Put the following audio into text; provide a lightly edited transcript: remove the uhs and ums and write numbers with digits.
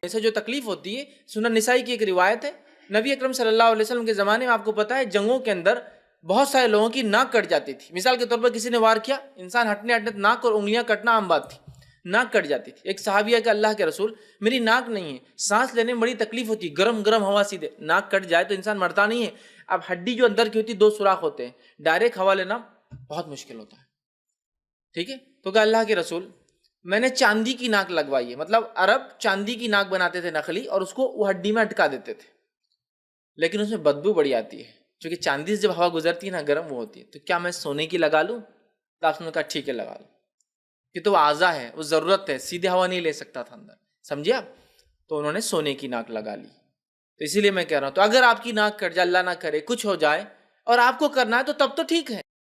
سے جو تکلیف ہوتی ہے، سنن نسائی کی ایک روایت ہے، نبی اکرم صلی اللہ علیہ وسلم کے زمانے میں آپ کو پتا ہے جنگوں کے اندر بہت سارے لوگوں کی ناک کٹ جاتی تھی. مثال کے طور پر کسی نے وار کیا، انسان ہٹنے ناک اور انگلیاں کٹنا عام بات تھی، ناک کٹ جاتی تھی. ایک صحابیہ کہ اللہ کے رسول میری ناک نہیں ہے، سانس لینے میں بڑی تکلیف ہوتی ہے، گرم گرم ہوا سیدھے ناک کٹ جائے تو انسان مرتا نہیں ہے. اب ہڈی جو اندر کی ہوتی ہے 2 سوراخ ہوتے ہیں، ڈائریکٹ ہوا لینا بہت مشکل ہوتا ہے. ٹھیک ہے، تو کہ اللہ کے رسول میں نے چاندی کی ناک لگوائی ہے. مطلب عرب چاندی کی ناک بناتے تھے نخلی، اور اس کو وہ ہڈی میں اٹکا دیتے تھے، لیکن اس میں بدبو بڑی آتی ہے، کیونکہ چاندی سے جب ہوا گزرتی ہے نا گرم وہ ہوتی ہے. تو کیا میں سونے کی لگا لوں؟ تو آپ نے کہا ٹھیک ہے لگا لو، کہ تو وہ اعضا ہے، وہ ضرورت ہے، سیدھے ہوا نہیں لے سکتا تھا اندر، سمجھے آپ؟ تو انہوں نے سونے کی ناک لگا لی. تو اسی لیے میں کہہ رہا ہوں، تو اگر آپ کی ناک کٹ جائے، اللہ نہ کرے کچھ ہو جائے اور آپ کو کرنا ہے تو تب تو ٹھیک ہے.